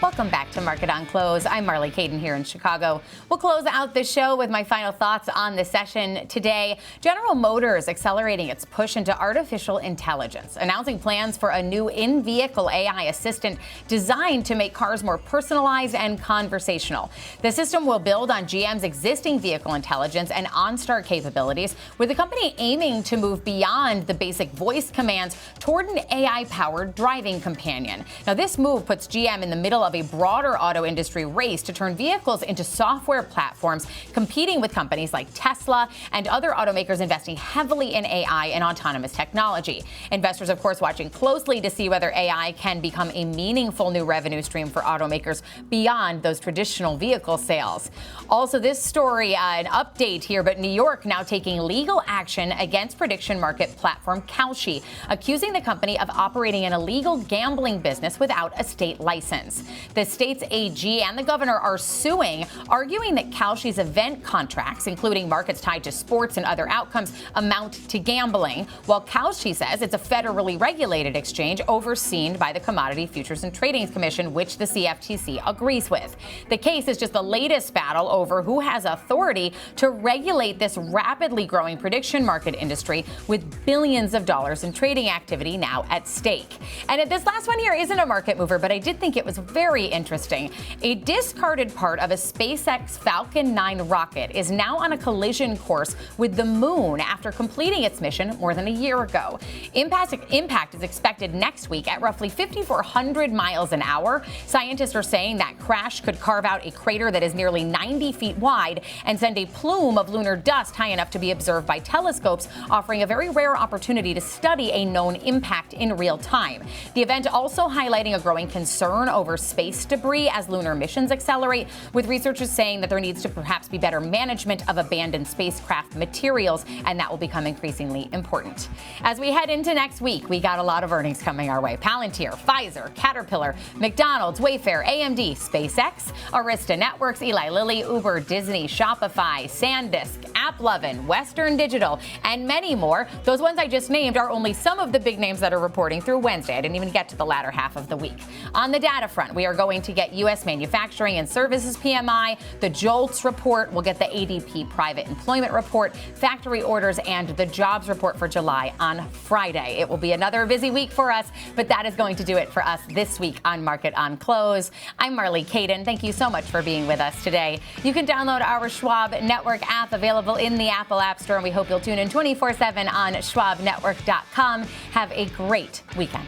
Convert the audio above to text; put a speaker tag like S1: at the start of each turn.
S1: Welcome back to Market on Close. I'm Marley Kayden here in Chicago. We'll close out the show with my final thoughts on the session today. General Motors accelerating its push into artificial intelligence, announcing plans for a new in-vehicle AI assistant designed to make cars more personalized and conversational. The system will build on GM's existing vehicle intelligence and OnStar capabilities, with the company aiming to move beyond the basic voice commands toward an AI-powered driving companion. Now, this move puts GM in the middle of a broader auto industry race to turn vehicles into software platforms, competing with companies like Tesla and other automakers investing heavily in AI and autonomous technology. Investors, of course, watching closely to see whether AI can become a meaningful new revenue stream for automakers beyond those traditional vehicle sales. Also, this story, an update here, but New York now taking legal action against prediction market platform Kalshi, accusing the company of operating an illegal gambling business without a state license. The state's AG and the governor are suing, arguing that Kalshi's event contracts, including markets tied to sports and other outcomes, amount to gambling, while Kalshi says it's a federally regulated exchange overseen by the Commodity Futures and Trading Commission, which the CFTC agrees with. The case is just the latest battle over who has authority to regulate this rapidly growing prediction market industry, with billions of dollars in trading activity now at stake. And this last one here isn't a market mover, but I did think it was very interesting. A discarded part of a SpaceX Falcon 9 rocket is now on a collision course with the moon after completing its mission more than a year ago. Impact is expected next week at roughly 5,400 miles an hour. Scientists are saying that crash could carve out a crater that is nearly 90 feet wide and send a plume of lunar dust high enough to be observed by telescopes, offering a very rare opportunity to study a known impact in real time. The event also highlighting a growing concern over space debris as lunar missions accelerate, with researchers saying that there needs to perhaps be better management of abandoned spacecraft materials, and that will become increasingly important. As we head into next week, we got a lot of earnings coming our way. Palantir, Pfizer, Caterpillar, McDonald's, Wayfair, AMD, SpaceX, Arista Networks, Eli Lilly, Uber, Disney, Shopify, SanDisk, AppLovin, Western Digital, and many more. Those ones I just named are only some of the big names that are reporting through Wednesday. I didn't even get to the latter half of the week. On the data front, we are going to get U.S. manufacturing and services PMI, the JOLTS report, we'll get the ADP private employment report, factory orders, and the jobs report for July on Friday. It will be another busy week for us, but that is going to do it for us this week on Market on Close. I'm Marley Kayden. Thank you so much for being with us today. You can download our Schwab Network app, available in the Apple App Store, and we hope you'll tune in 24/7 on schwabnetwork.com. Have a great weekend.